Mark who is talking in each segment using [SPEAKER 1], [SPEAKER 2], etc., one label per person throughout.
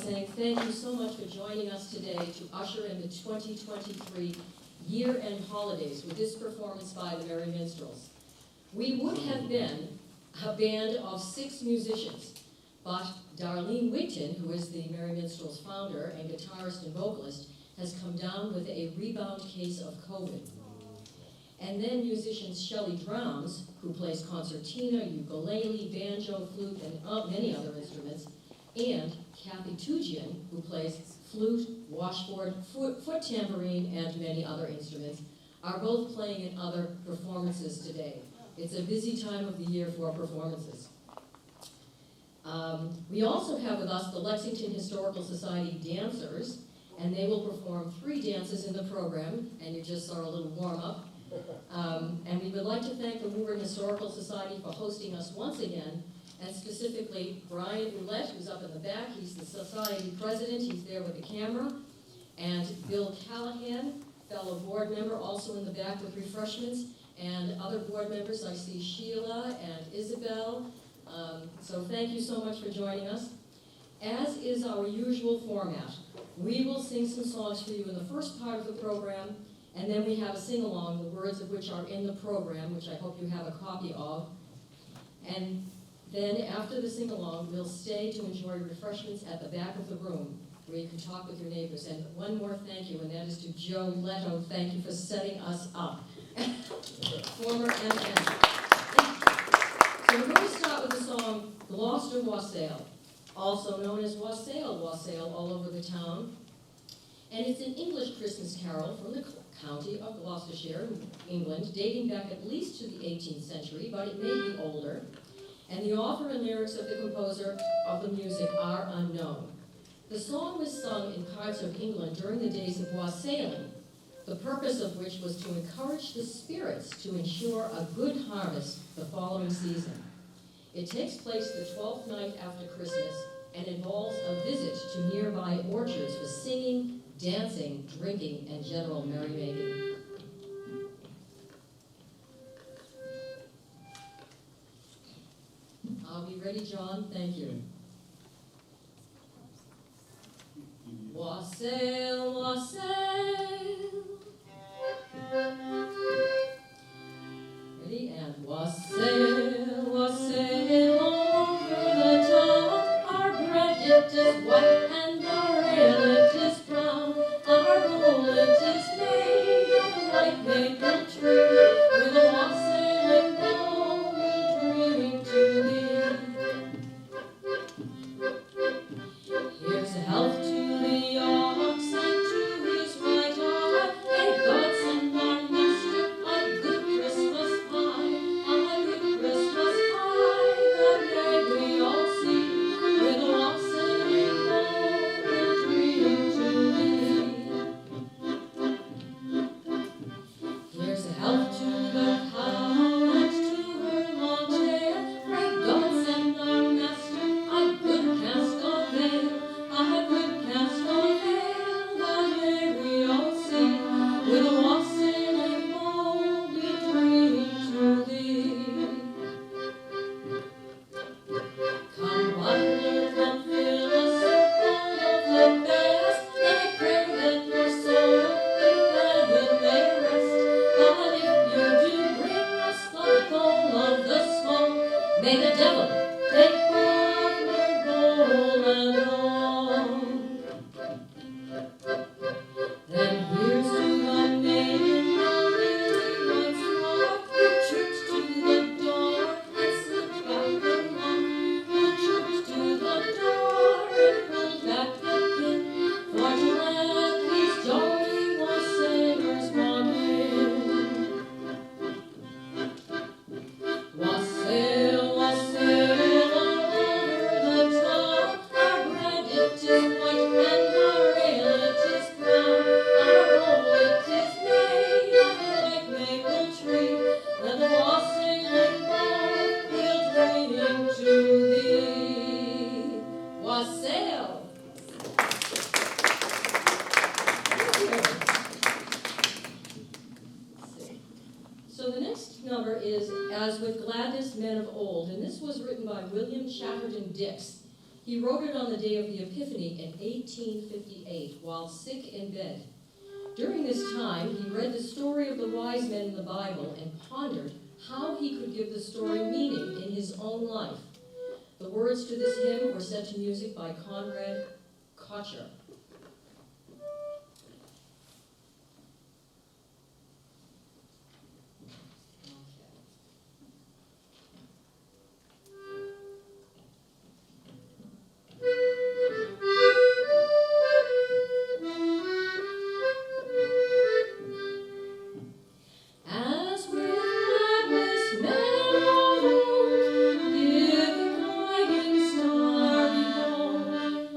[SPEAKER 1] saying thank you so much for joining us today to usher in the 2023 year-end holidays with this performance by the Merry Minstrels. We would have been a band of 6 musicians, but Darlene Wigton, who is the Merry Minstrels founder and guitarist and vocalist, has come down with a rebound case of COVID. And then musicians Shelley Drowns, who plays concertina, ukulele, banjo, flute, and many other instruments, and Kathy Tujian, who plays flute, washboard, foot tambourine, and many other instruments, are both playing in other performances today. It's a busy time of the year for performances. We also have with us the Lexington Historical Society dancers, and they will perform 3 dances in the program, and you just saw a little warm-up. And we would like to thank the Woburn Historical Society for hosting us once again, and specifically Brian Ouellette, who's up in the back. He's the society president. He's there with the camera. And Bill Callahan, fellow board member, also in the back with refreshments. And other board members, I see Sheila and Isabel. So thank you so much for joining us. As is our usual format, we will sing some songs for you in the first part of the program, and then we have a sing-along, the words of which are in the program, which I hope you have a copy of. And then after the sing-along, we'll stay to enjoy refreshments at the back of the room, where you can talk with your neighbors. And one more thank you, and that is to Joe Leto. Thank you for setting us up. Former MN. So we're going to start with the song Gloucester Wassail, also known as Wassail, Wassail all over the town. And it's an English Christmas carol from the county of Gloucestershire, England, dating back at least to the 18th century, but it may be older. And the author and lyrics of the composer of the music are unknown. The song was sung in parts of England during the days of wassailing, the purpose of which was to encourage the spirits to ensure a good harvest the following season. It takes place the 12th night after Christmas and involves a visit to nearby orchards for singing, dancing, drinking, and general merrymaking. Are we ready, John? Thank you. Wassail, wassail. Ready? And wassail, wassail over the top. Our bread it is white and our ale it is brown. Our bowl it is made of a white maple tree. With a wassailing bowl we drink to thee. Here's a health to the ox and to his right eye. May God send our master a good Christmas pie, a good Christmas pie that may we all see. With a wassailing bowl we'll drink to thee. Here's a health to the cow and to her long tail. Pray God send our master a good cask of ale, a good cask of ale that may we all see. With a wassailing bowl we drink to thee. Come, butler, come fill us a bowl of the best. I pray that your soul in heaven may rest. But if you do bring us the bowl of the smoke, may the devil take butler, bowl, and all. Then here's to the maiden, the lily white scarf, who tripped to the door and slipped back the lock, who tripped to the door and pulled back the pin, for to let these jolly wassailers walk in. Wassail, wassail all over the town. Our bread it is white and our ale it is brown. Our bowl it is made of a white maple tree. Let the wassailing bowl we'll drink to thee. Wassail. Thank you. Let's see. So the next number is As with Gladness Men of Old, and this was written by William Chatterton Dix. He wrote it on the day of the Epiphany in 1858 while sick in bed. During this time, he read the story of the wise men in the Bible and pondered how he could give the story meaning in his own life. The words to this hymn were set to music by Conrad Kocher. As with gladness men of old give the guiding star behold,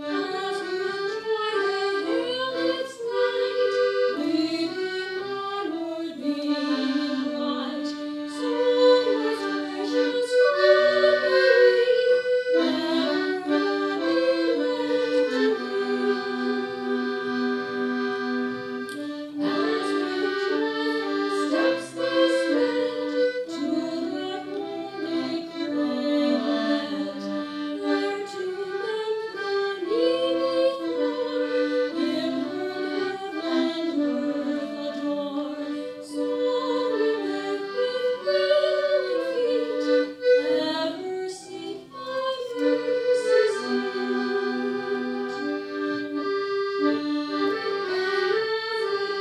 [SPEAKER 1] as with joy they hail its light, leading onward beaming bright, so most gracious God may we ever be led to be. As with joyful steps they sped to that holy cradle bed, there to mend the needy floor, in whom heaven and earth adore. So we with willing feet ever seek thy mercy seat.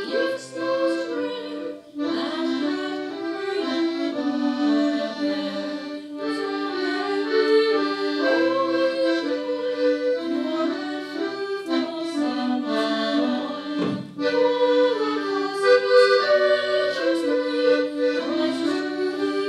[SPEAKER 1] Gifts most rare, and that great reward bear, so may we with holy joy pure and fruitful sins enjoy. All of us His treasures bring, Christ truly our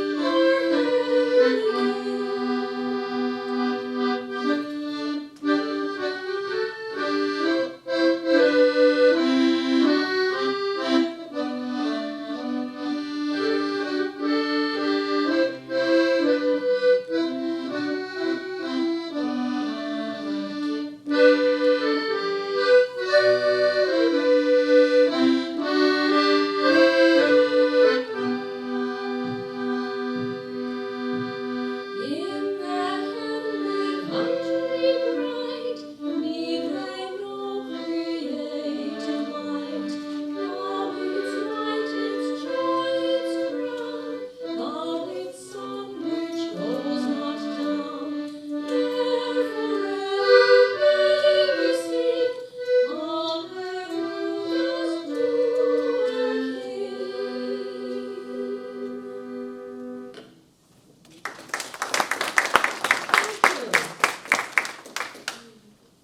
[SPEAKER 1] In that heavenly country bright, need they no created light. Thou its light, its joy, its crown, thou its sun which goes not down. There forever may we sing, Alleluias to our King.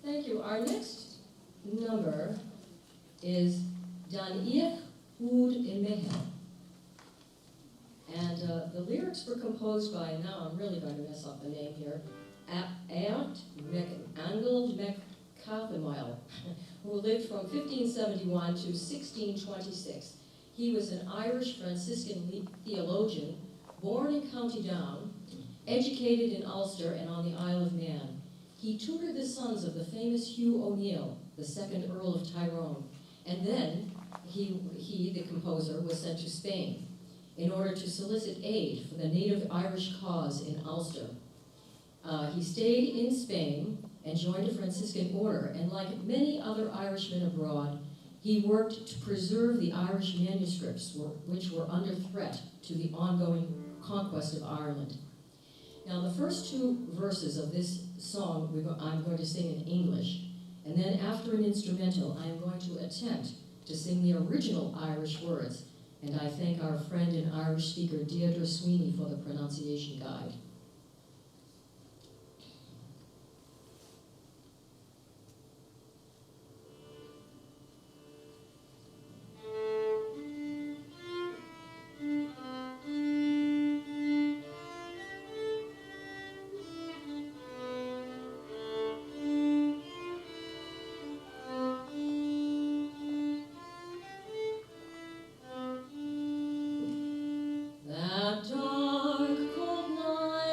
[SPEAKER 1] Thank you. Our next number is Dan Ich Hud in Mehel. And the lyrics were composed by, now I'm really going to mess up the name here, Ernst Angel McCarthymiel, who lived from 1571 to 1626. He was an Irish Franciscan theologian, born in County Down, educated in Ulster and on the Isle of Man. He tutored the sons of the famous Hugh O'Neill, the second Earl of Tyrone, and then he, the composer, was sent to Spain in order to solicit aid for the native Irish cause in Ulster. He stayed in Spain and joined a Franciscan order, and like many other Irishmen abroad, he worked to preserve the Irish manuscripts, which were under threat to the ongoing conquest of Ireland. Now, the first two verses of this song I'm going to sing in English, and then after an instrumental, I am going to attempt to sing the original Irish words, and I thank our friend and Irish speaker Deirdre Sweeney for the pronunciation guide. That dark, cold night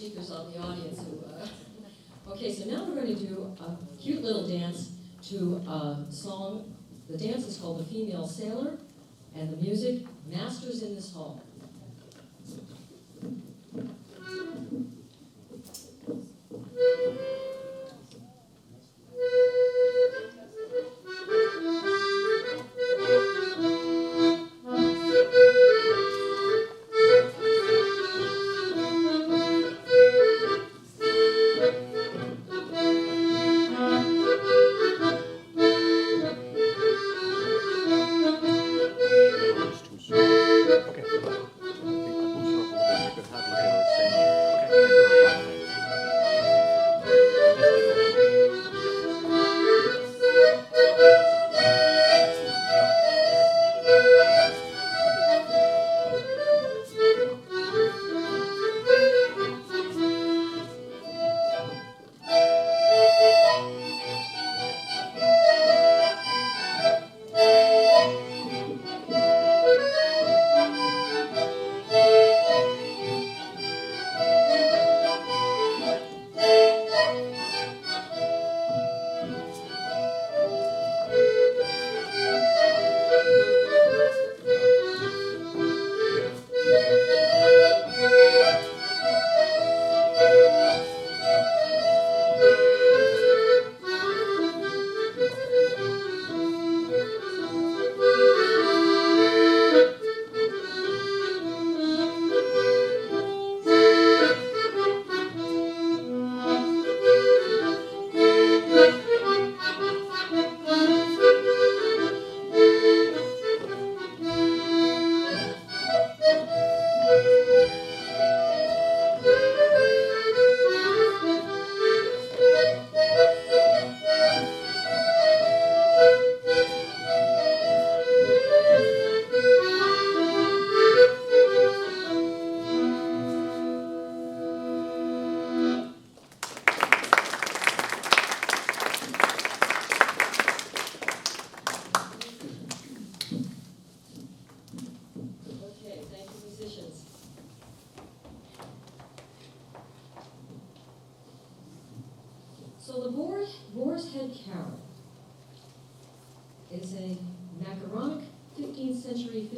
[SPEAKER 1] speakers on the audience who, okay, so now we're going to do a cute little dance to a song. The dance is called The Female Sailor, and the music, Masters in This Hall. So the Boar's Head Carol is a macaronic 15th century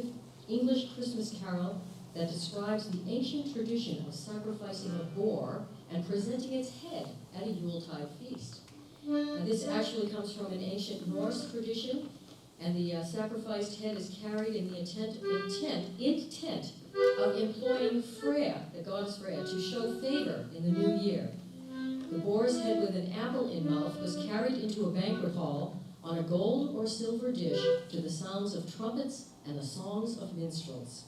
[SPEAKER 1] English Christmas carol that describes the ancient tradition of sacrificing a boar and presenting its head at a Yuletide feast. Now, this actually comes from an ancient Norse tradition, and the sacrificed head is carried in the intent of employing Freya, the goddess Freya, to show favor in the new year. The boar's head with an apple in mouth was carried into a banquet hall on a gold or silver dish to the sounds of trumpets and the songs of minstrels.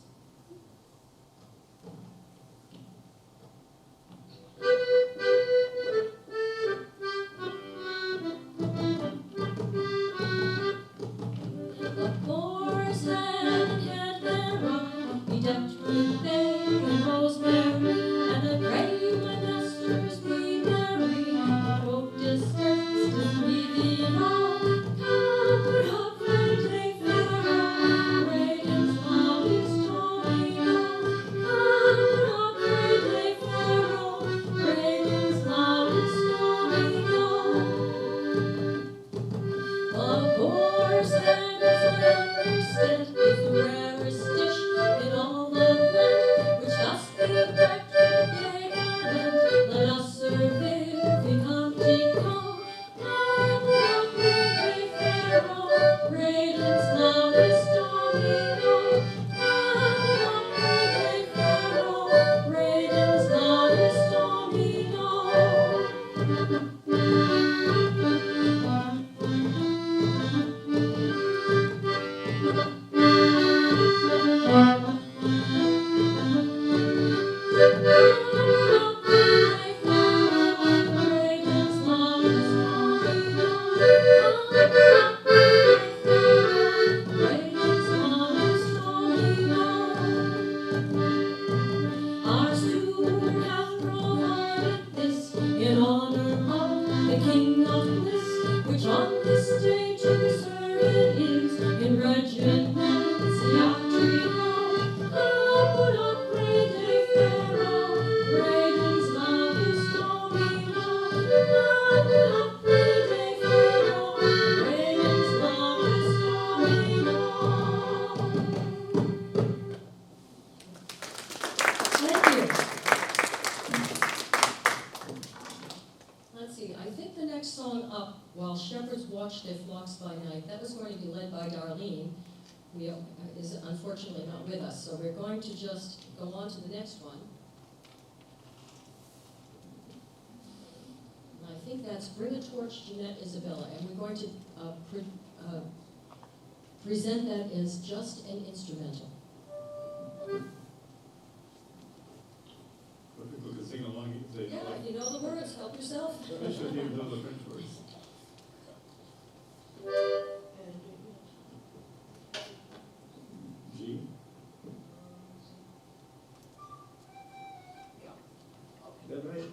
[SPEAKER 1] The boar's head had been rocked, bedecked with bay and rosemary, and the grave ministers be merry. Folk distanced and breathing all, covered up and take their own, radiance loudest while shepherds watch their flocks by night. That was going to be led by Darlene, who is unfortunately not with us. So we're going to just go on to the next one. And I think that's Bring a Torch, Jeanette Isabella. And we're going to present that as just an instrumental.
[SPEAKER 2] People can sing along. You can say,
[SPEAKER 1] Yeah, you know the words, help yourself.
[SPEAKER 2] I shouldn't even know the French words. G. Is that right?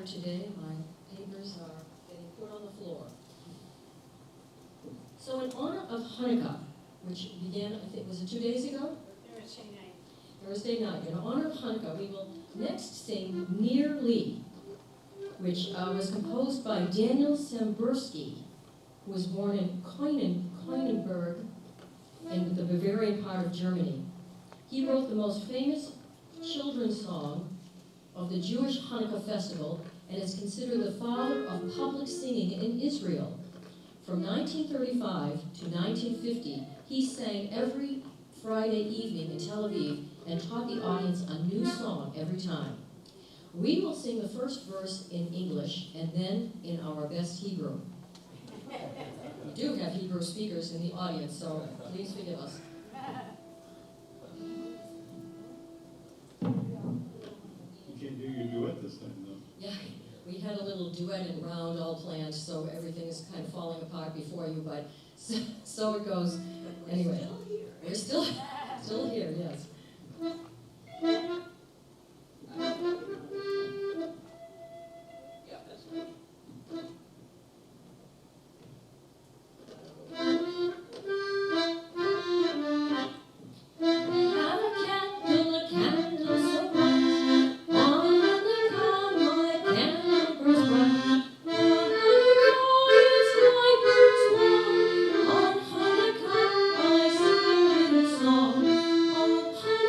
[SPEAKER 1] Today, my papers are getting put on the floor. So in honor of Hanukkah, which began, I think, was it 2 days ago?
[SPEAKER 3] Thursday night.
[SPEAKER 1] Thursday night. In honor of Hanukkah, we will next sing Nearly, which was composed by Daniel Sambursky, who was born in Koinenberg in the Bavarian part of Germany. He wrote the most famous children's song of the Jewish Hanukkah festival and is considered the father of public singing in Israel. From 1935 to 1950, he sang every Friday evening in Tel Aviv and taught the audience a new song every time. We will sing the first verse in English and then in our best Hebrew. We do have Hebrew speakers in the audience, so please forgive us.
[SPEAKER 2] You can't do your duet this time, though.
[SPEAKER 1] Yeah, we had a little duet and round all planned, so everything is kind of falling apart before you, but so it goes. Anyway, we're still here, yes.
[SPEAKER 4] Song, oh,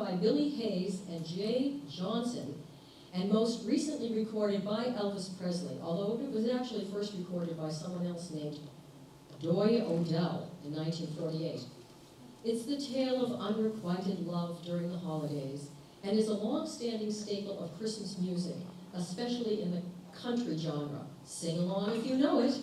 [SPEAKER 1] by Billy Hayes and Jay Johnson, and most recently recorded by Elvis Presley, although it was actually first recorded by someone else named Doy Odell in 1948. It's the tale of unrequited love during the holidays, and is a long-standing staple of Christmas music, especially in the country genre. Sing along if you know it.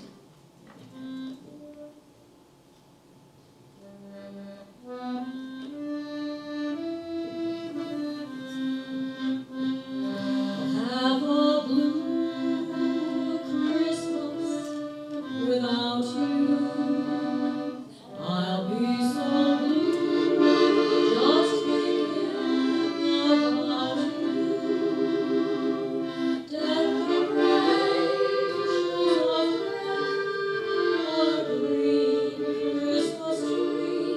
[SPEAKER 1] Have a blue Christmas without you. I'll be so blue just thinking about you. Decorations of red on a green Christmas tree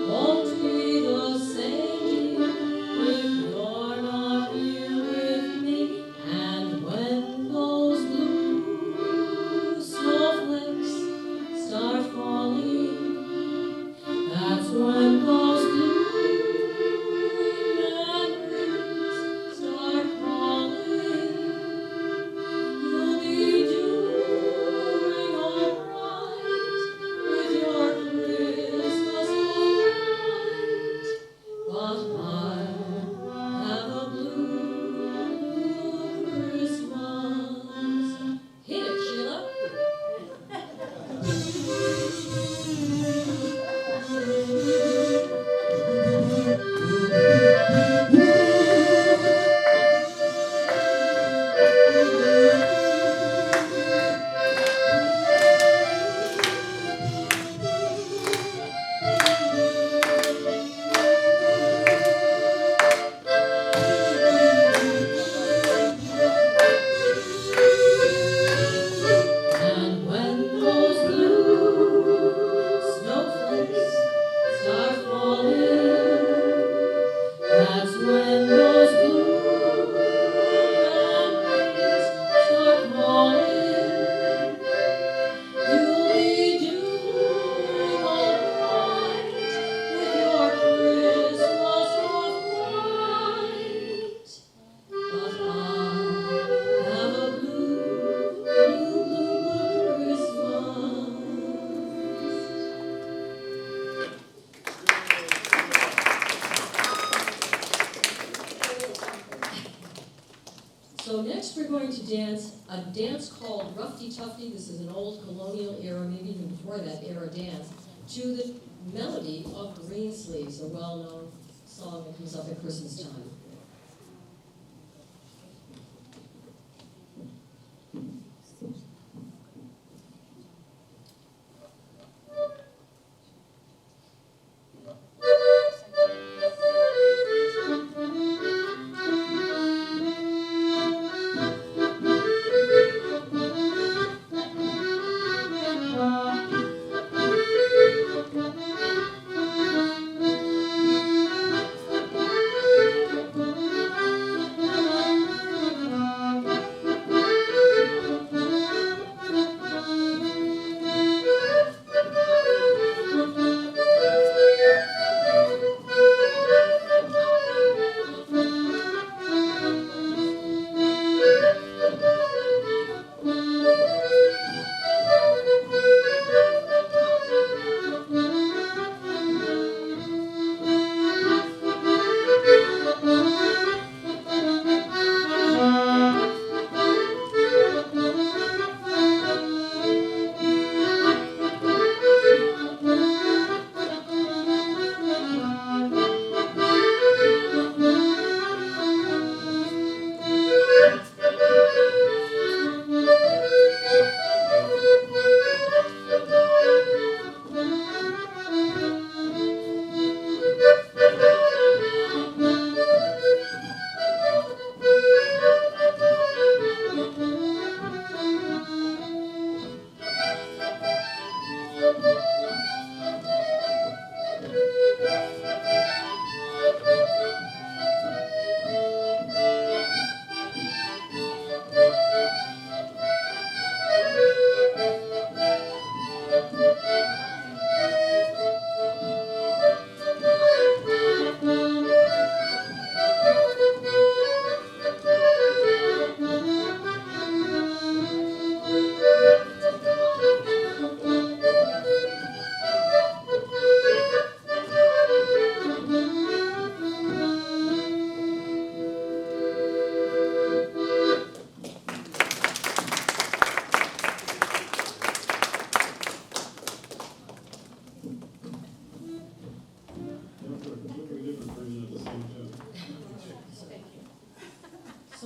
[SPEAKER 1] won't be the same if you're not here with me. And when those blue snowflakes start falling, that's when those blue memories start calling. You'll be doing alright with your Christmas light, but I'll have a blue Christmas. Hit it, Sheila. And when those blue snowflakes start falling, that's when those blue memories start calling. You'll be doing alright with your Christmas light, but I'll have a blue, blue, blue Christmas. So next we're going to dance a dance called Roughy Tufty. This is an old colonial era, maybe even before that era dance, to the melody of Green Sleeves, a well-known song that comes up at Christmas time.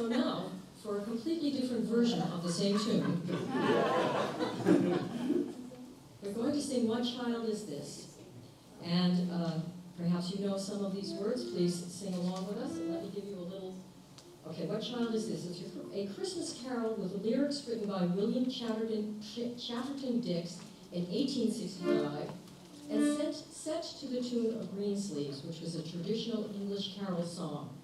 [SPEAKER 1] So now, for a completely different version of the same tune, we're going to sing What Child Is This? And perhaps you know some of these words. Please sing along with us, and let me give you a little... Okay, What Child Is This? It's a Christmas carol with lyrics written by William Chatterton Dix in 1865, and set to the tune of Greensleeves, which was a traditional English carol song.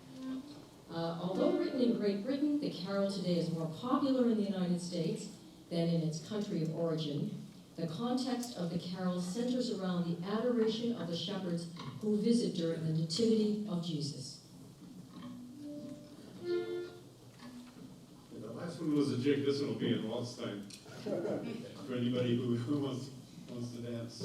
[SPEAKER 1] Although written in Great Britain, the carol today is more popular in the United States than in its country of origin. The context of the carol centers around the adoration of the shepherds who visit during the Nativity of Jesus.
[SPEAKER 2] The last one was a jig. This one will be in waltz time for anybody who wants to dance.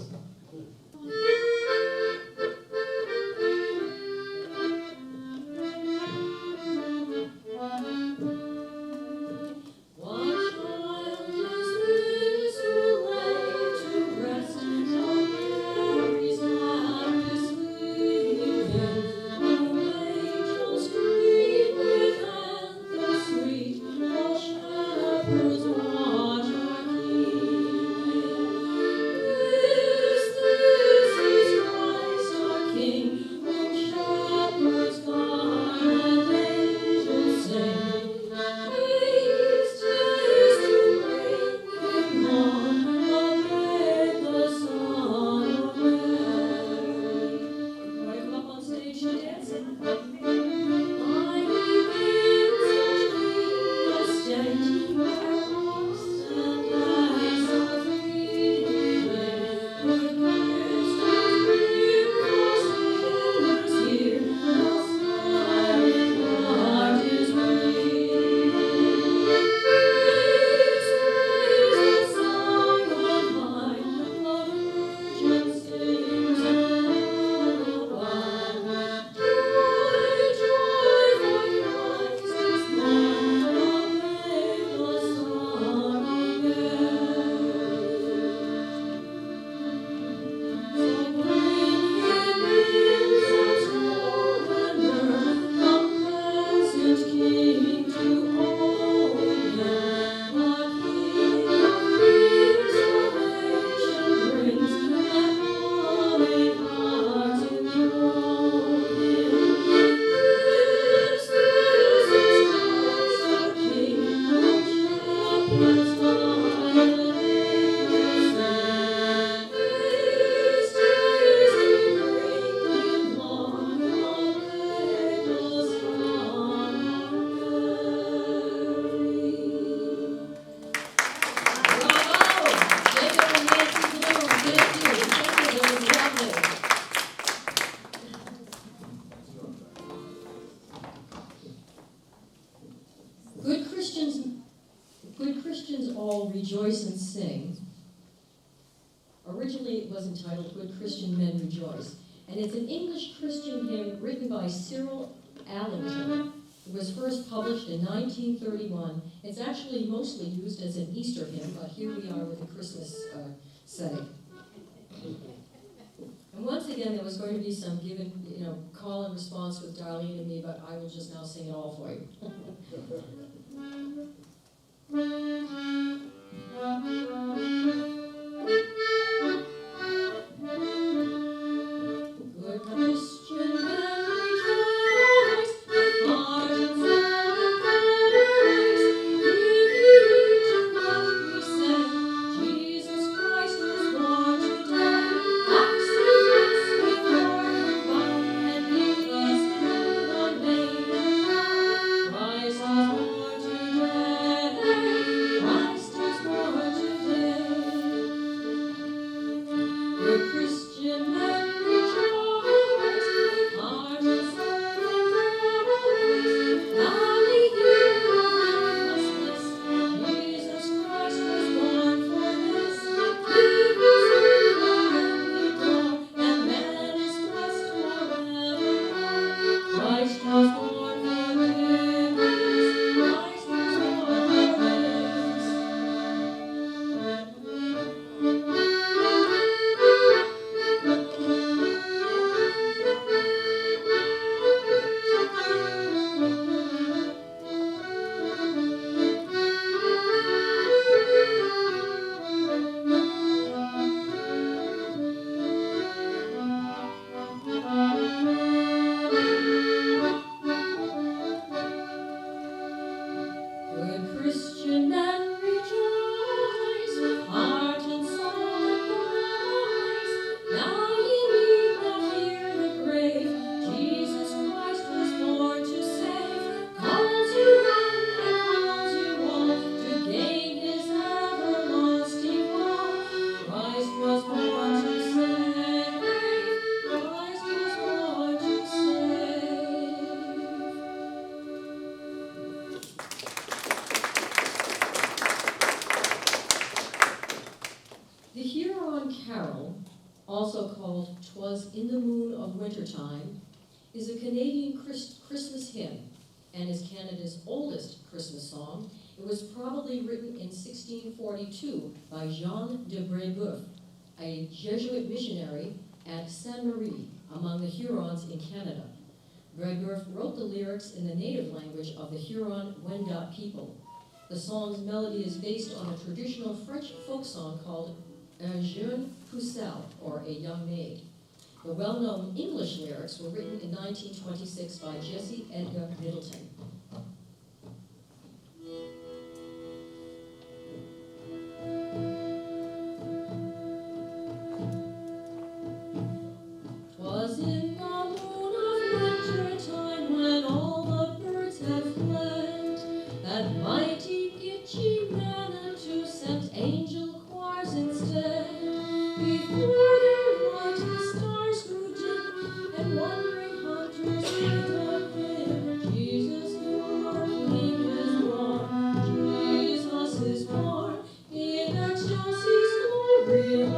[SPEAKER 2] Good Christians all rejoice and sing. Originally it was entitled Good Christian Men Rejoice, and it's an English Christian hymn written by Cyril Allington. It was first published in 1931. It's actually mostly used as an Easter hymn, but here we are with a Christmas setting. And once again, there was going to be some call and response with Darlene and me, but I will just now sing it all for you. Good Christian men rejoice, with heart and soul and praise. Heed to what we say, Jesus Christ was born today. Accidents we forward by, and lead us through the main. Christ is born today. Christ is born today.
[SPEAKER 1] Wintertime is a Canadian Christmas hymn and is Canada's oldest Christmas song. It was probably written in 1642 by Jean de Brébeuf, a Jesuit missionary at Sainte Marie among the Hurons in Canada. Brébeuf wrote the lyrics in the native language of the Huron-Wendat people. The song's melody is based on a traditional French folk song called Un jeune pucelle, or a young maid. The well-known English lyrics were written in 1926 by Jessie Edgar Middleton. "'Twas in the moon of winter time when all the birds had fled, that mighty Gitche Manitou sent angel choirs instead. Before their light the stars grew dim, and wandering hunters heard the hymn. Jesus, your King is born. Jesus is born in excelsis Gloria.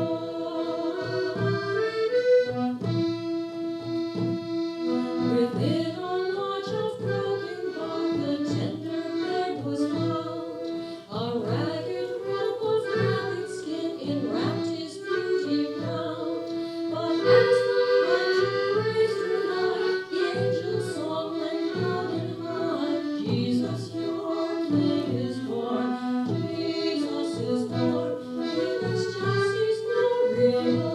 [SPEAKER 1] Within a lodge of broken bone, the tender bed was found. A ragged robe of rabbit skin enwrapped his beauty crowned. But as the hunter praised her nigh, the angel's song went loud and high. Jesus, your King is born. Jesus is born in excelsis Gloria.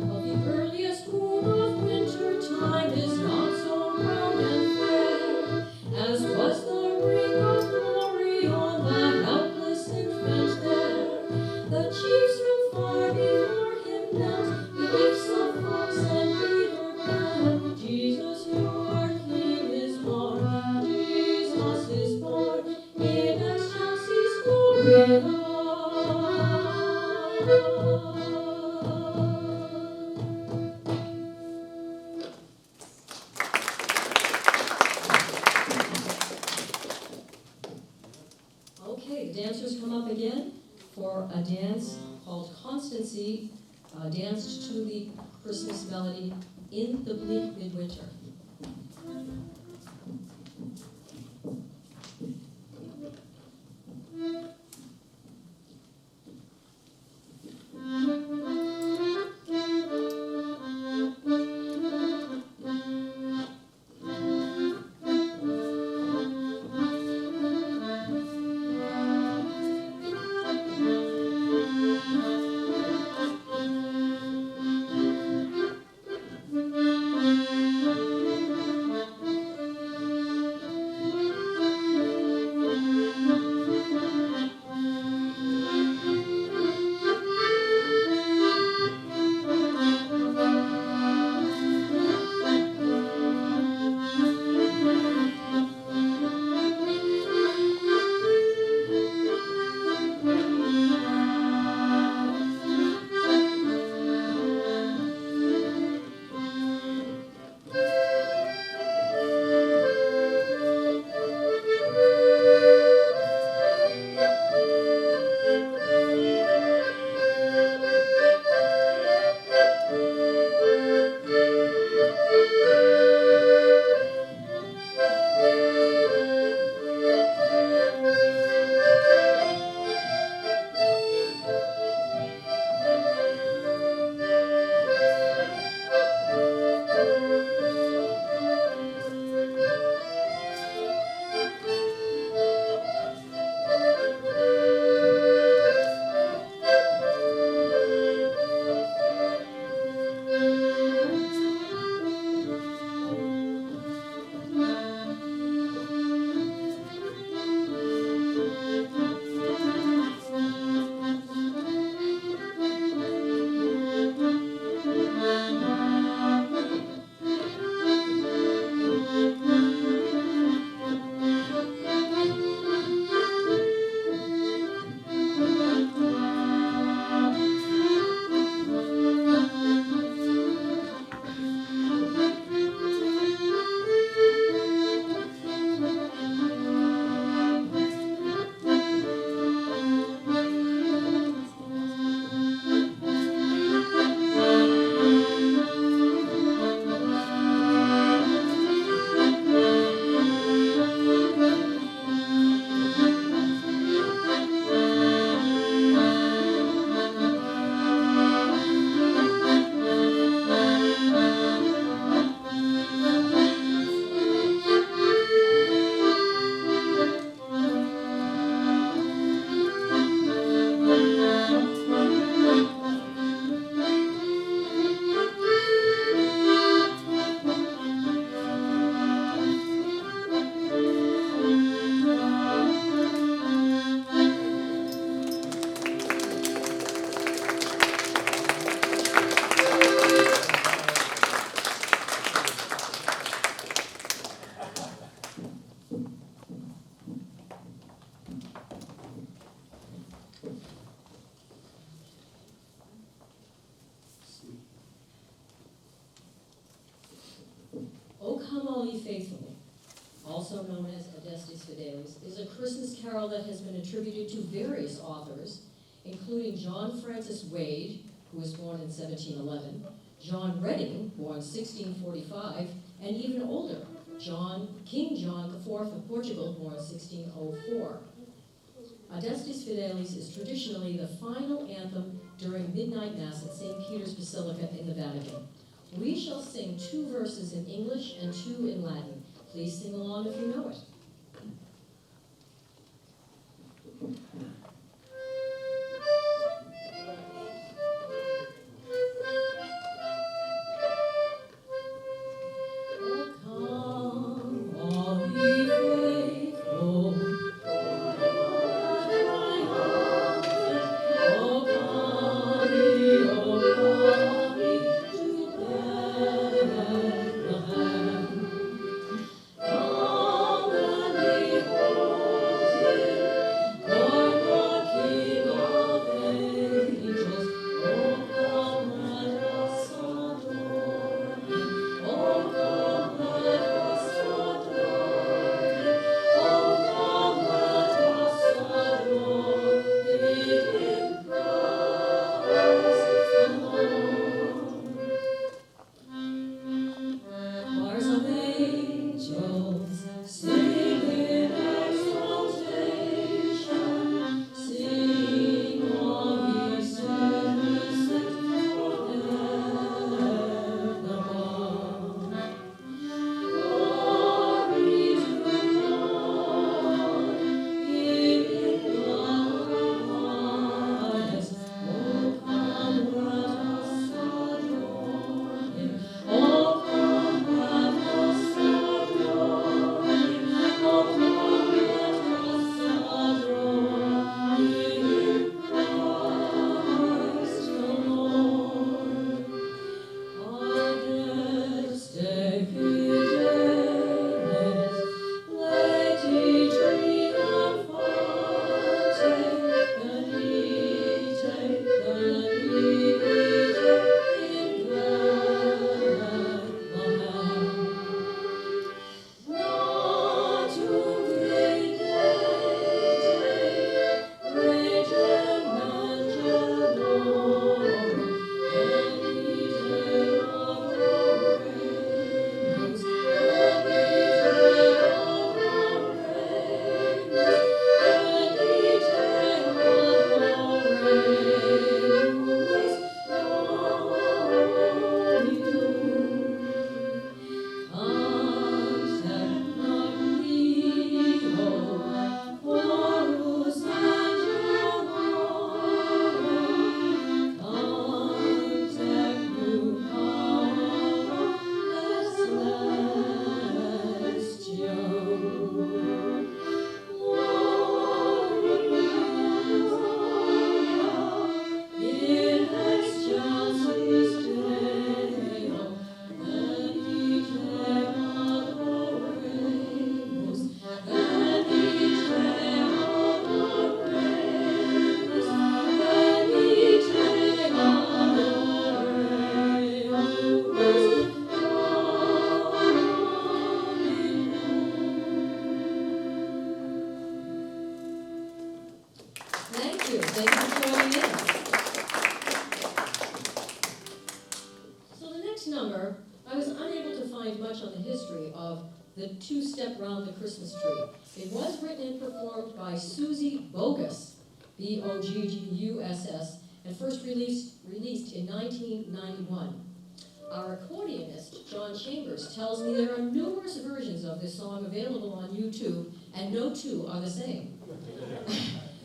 [SPEAKER 1] Of the earliest moon of winter time is not so round and fair as was the ring of glory on the helpless infant there. The chiefs from far before him knelt, with gifts of flocks and beaver glad. Jesus, your King is born. Jesus is born in excelsis Gloria. Okay, the dancers come up again for a dance called Constancy, danced to the Christmas melody in the bleak midwinter. All Ye Faithfully, also known as Adestis Fidelis, is a Christmas carol that has been attributed to various authors, including John Francis Wade, who was born in 1711, John Redding, born 1645, and even older, King John IV of Portugal, born 1604. Adestis Fidelis is traditionally the final anthem during midnight mass at St. Peter's Basilica in the Vatican. We shall sing 2 verses in English and 2 in Latin. Please sing along if you know it. Thank you for joining in. So the next number, I was unable to find much on the history of the 2-step round the Christmas tree. It was written and performed by Susie Bogus, Bogguss, and first released in 1991. Our accordionist, John Chambers, tells me there are numerous versions of this song available on YouTube, and no 2 are the same.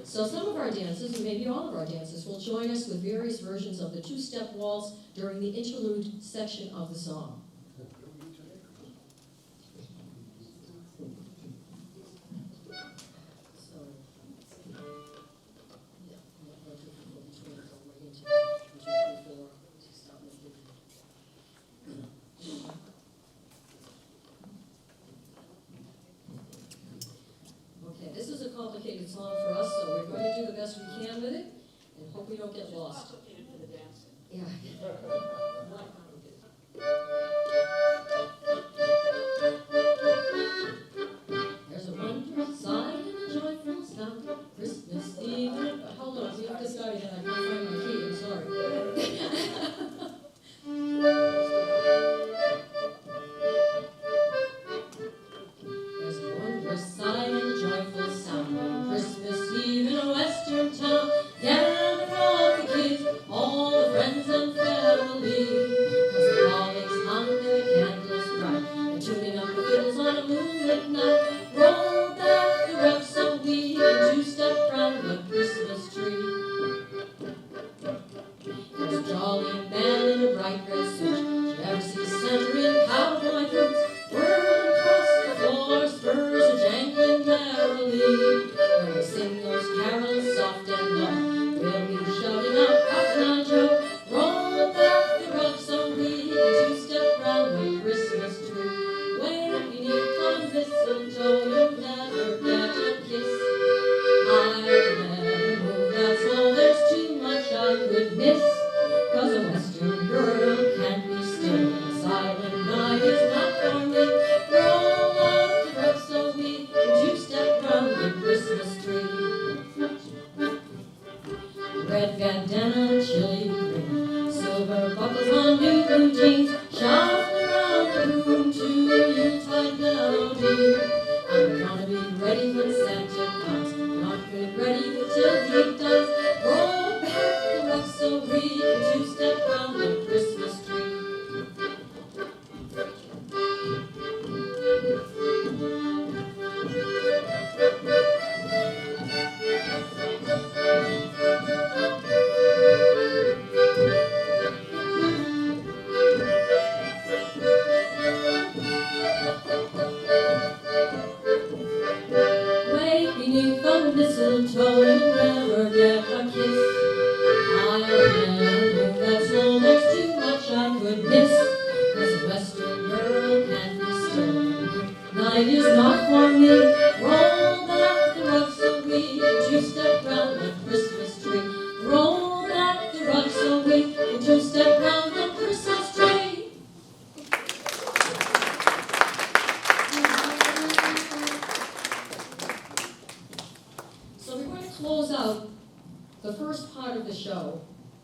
[SPEAKER 1] So some of our dancers, and maybe all of our dancers, will join us with various versions of the 2-step waltz during the interlude section of the song. This is a complicated song for us, so we're going to do the best we can with it, and hope we don't get lost.
[SPEAKER 2] Complicated for the dancing.
[SPEAKER 1] Yeah.
[SPEAKER 2] Not complicated. midnight. Roll back the rug so we can two-step round the Christmas tree. There's a jolly man in a bright red suit. You ever see Santa in cowboy boots? Whirling across the floor, spurs are jangling merrily. When we sing those carols soft and low, we'll be shouting out Cotton Eye Joe. Roll back the rug so we can two-step round the Christmas tree. Way beneath the mistletoe, you'll never get a kiss. I'll never move that slow, there's too much I could miss. 'Cause a Western girl can't be still. The silent night is not for me. Roll up the rug so we can two-step round the Christmas tree. Red bandana, chili green, silver buckles on new blue jeans, shuffling around the room to Yuletide melody. I'm gonna be ready when Santa comes, not good ready till he does. Roll back the rug so we can two-step round the Christmas tree. Way beneath the mistletoe, you'll never get a kiss. I'll never move that slow, there's too much I could miss. 'Cause a Western girl can't be still. Night is not for me. Roll back the rug so we can two-step round the Christmas tree. Roll back the rug so we can two-step round the Christmas tree. So we're going to close out the first part of the show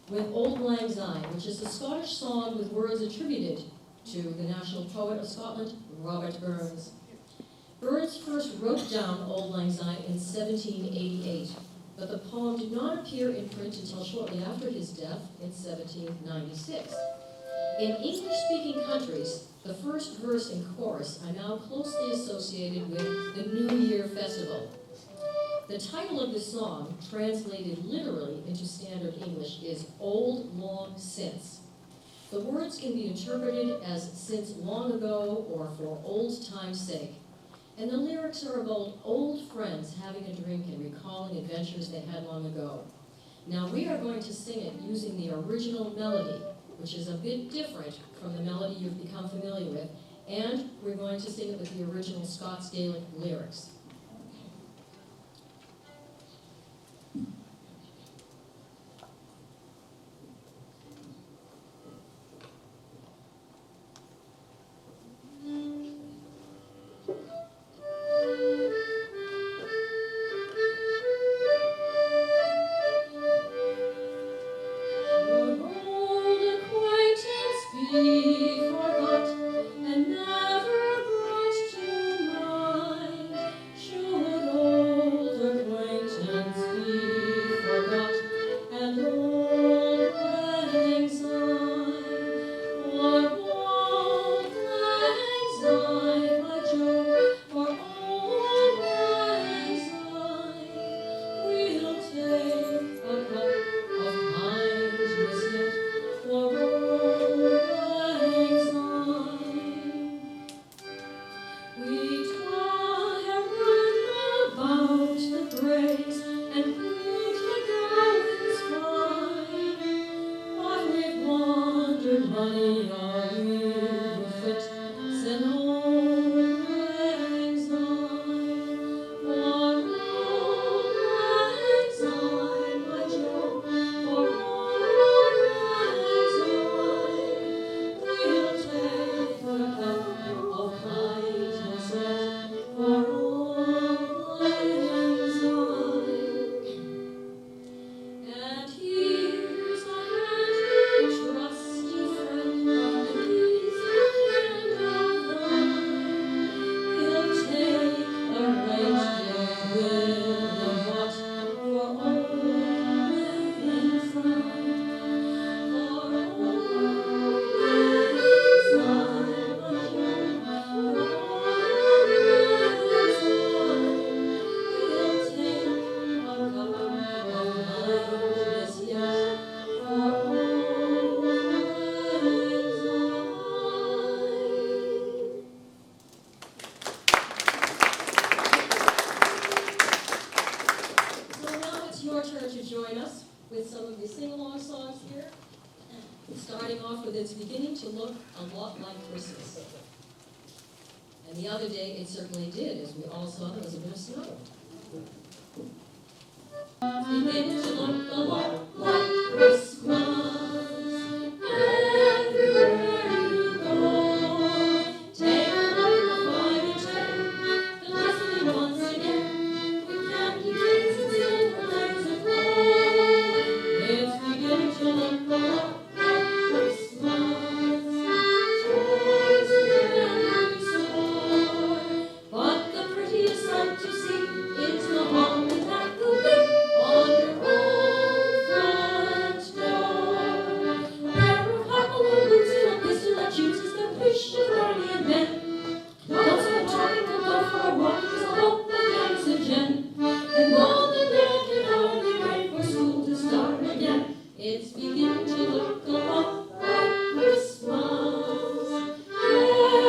[SPEAKER 2] with Auld Lang Syne, which is a Scottish song with words attributed to the national poet of Scotland, Robert Burns. Burns first wrote down Auld Lang Syne in 1788, but the poem did not appear in print until shortly after his death in 1796. In English-speaking countries, the first verse and chorus are now closely associated with the New Year festival. The title of the song, translated literally into standard English, is Old Long Since. The words can be interpreted as since long ago or for old time's sake. And the lyrics are about old friends having a drink and recalling adventures they had long ago. Now we are going to sing it using the original melody, which is a bit different from the melody you've become familiar with, and we're going to sing it with the original Scots Gaelic lyrics.
[SPEAKER 1] starting off with it's beginning to look a lot like Christmas. And the other day, it certainly did. As we all saw, there was a bit of snow. It's beginning to look a lot like Christmas. Everywhere you go, take a look at the 5 and 10. They're listening once again with candy canes and silver lanes aglow. It's beginning to look a lot like Christmas. Toys in every store, but the prettiest sight to see is the holly that will be on your own front door. A pair of high-low boots and a pistol that chooses the Christian guardian men. Dolls in the park will go for a walk because the hope of gangs and gin. And mom and dad can hardly wait for school to start again. It's beginning to look a lot like Christmas.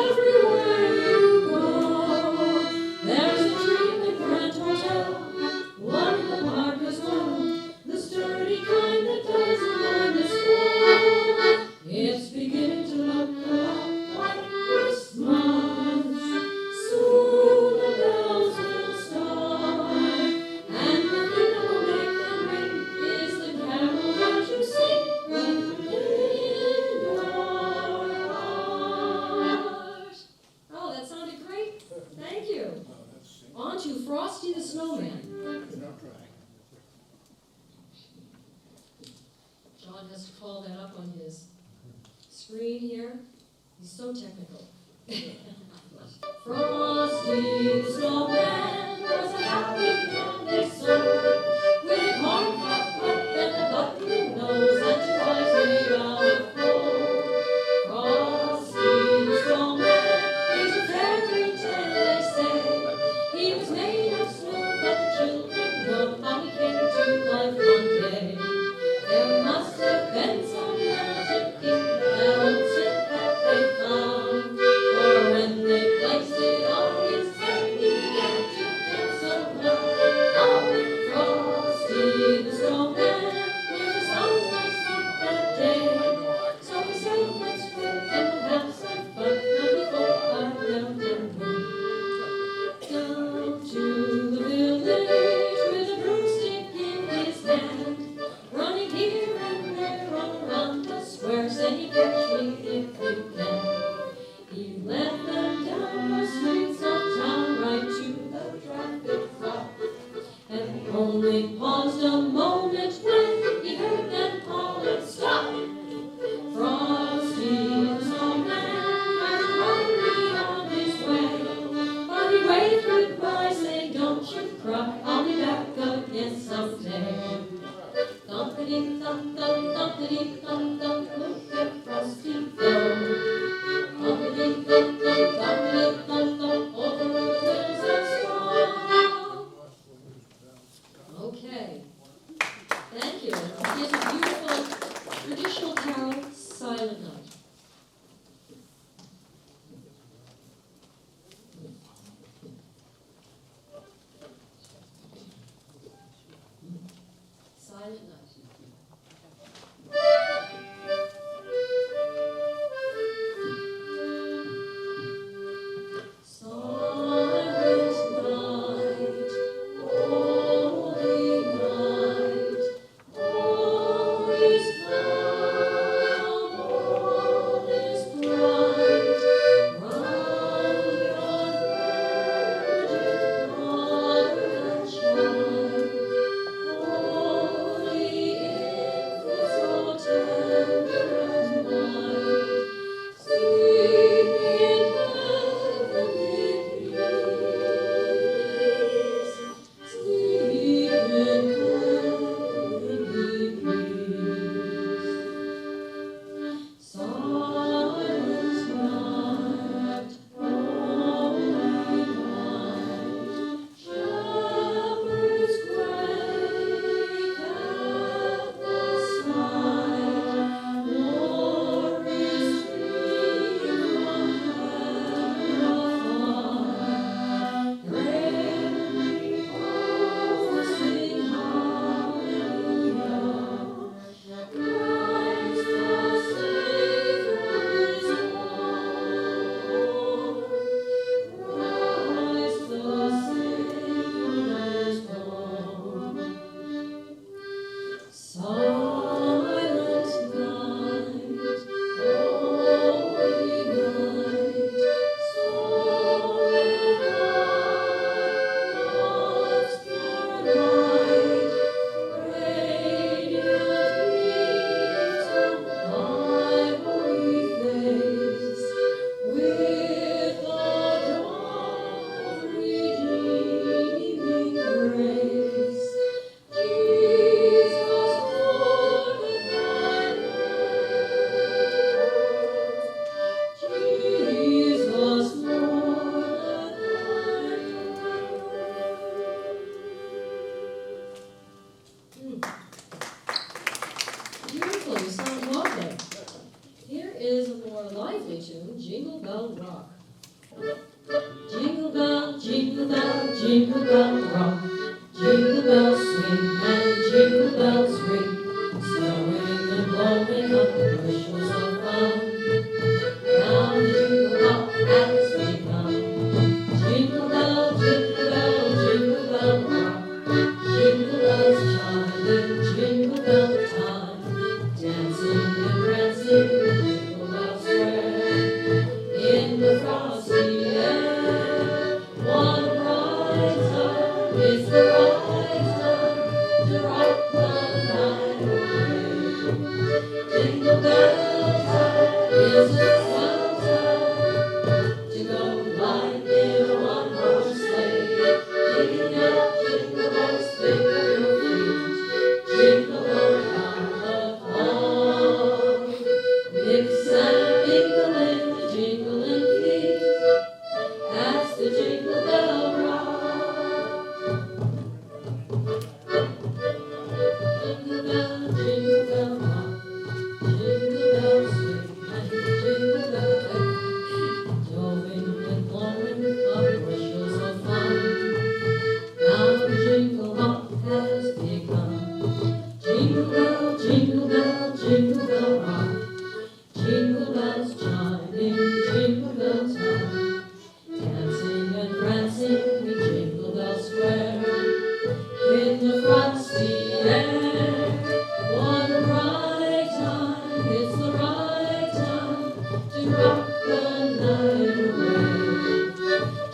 [SPEAKER 1] Everywhere you go, there's a tree in the Grand Hotel, one in the park as well, the sturdy kind that doesn't mind the snow. It's beginning to look a lot like Christmas. Soon the bells will start, and the thing that will make them ring is the carol that you sing within your heart. Oh, that sounded great. Thank you. On to Frosty the Snowman. John has to call that up on his screen here. He's so technical. Frosty the Snowman was a happy family son, with a corn-cob pipe and a button nose and 2 eyes made out of coal. Frosty the Snowman is a fairy tale, they say. He was made of snow, but the children know how he came to life one day. There must have been some magic in that old silk hat they found, for when they placed it on his head, he began to dance around. Oh, Jingle bell rock, jingle bells swing, and jingle bells ring, snowing and blowing up the bushels of fun. Now the jingle hop has begun. Jingle bell, jingle bell, jingle bell rock, jingle bells chiming, jingle bell time, dancing and prancing in Jingle Bell Square. In the frosty air, what a bright time, it's the right time to rock the night away. Jingle bell time is a swell time to go light in a one-horse sleigh. Giddy up, jingle bells, pick up your feet, jingle around the clock. Mix and mingle in the jingling feet, that's the Jingle Bell Rock. Jingle bell, jingle bell rock, jingle bells swing, and jingle bell bell, jolting and blowing up bushels of fun. Now the jingle hop has begun. Jingle bell, jingle bell, jingle bell rock, jingle bells chiming, jingle bell time, dancing and prancing in Jingle Bell Square. In the frosty air, what a bright time, it's the right time to rock the night away.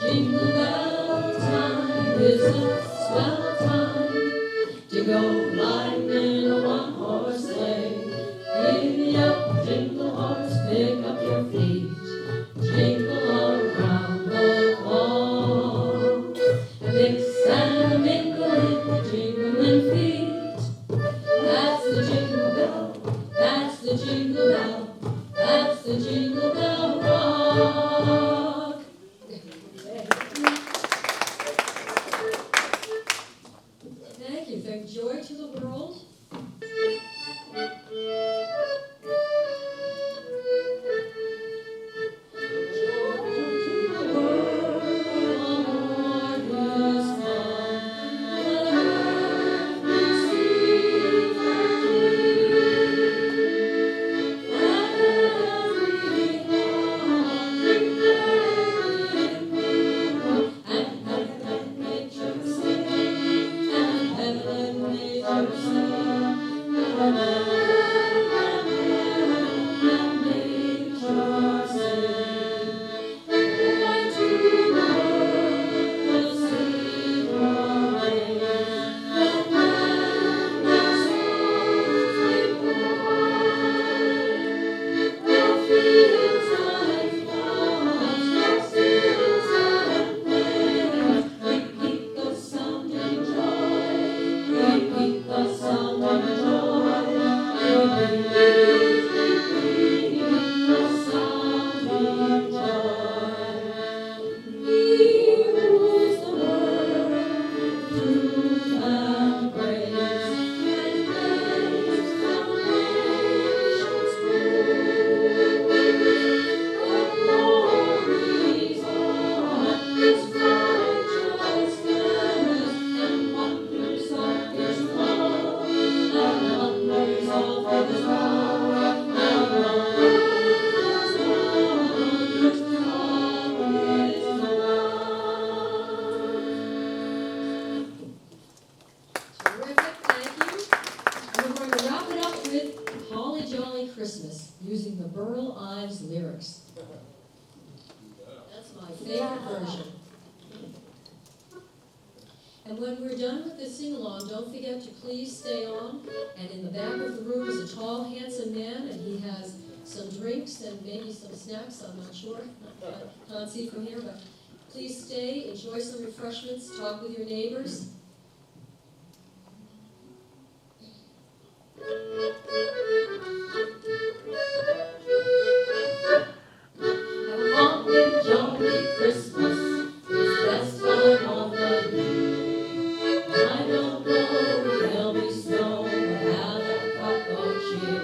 [SPEAKER 1] Jingle bell time is a swell time to go riding in a one-horse sleigh. Giddy up, jingle horse, pick up your feet, jingle around the clock. Mix and mingle in the jingling feet, that's the jingle bell, that's the jingle bell, that's the Jingle Bell Rock. Thank you. Thank joy to the world. Christmas using the Burl Ives lyrics. That's my favorite version. And when we're done with the sing-along, don't forget to please stay on. And in the back of the room is a tall, handsome man, and he has some drinks and maybe some snacks, I'm not sure. I can't see from here, but please stay, enjoy some refreshments, talk with your neighbors. Have a happy, jolly Christmas, it's the best time of the year. I don't know if there'll be snow, but have a cup of cheer.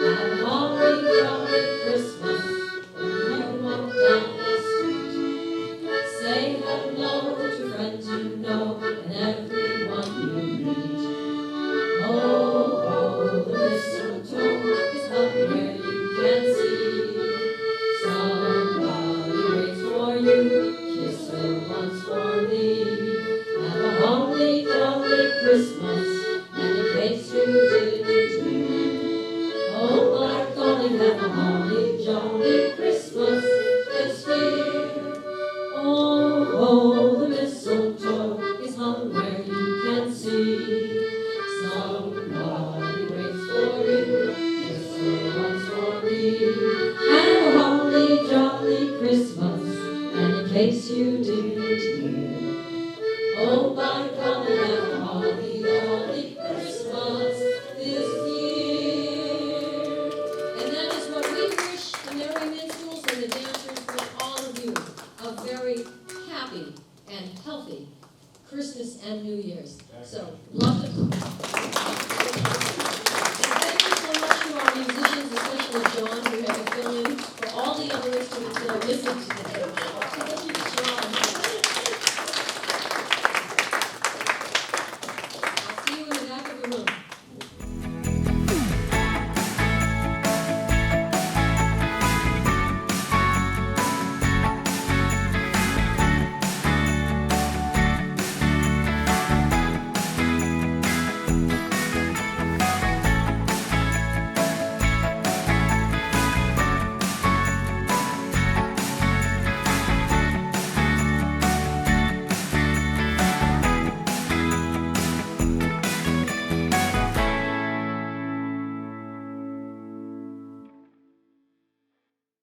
[SPEAKER 1] Have a holly jolly Christmas when you walk down the street. Say hello to friends Christmas and New Year's. So, love to. And thank you so much to our musicians, especially John, who had to fill in for all the other instruments that are missing today.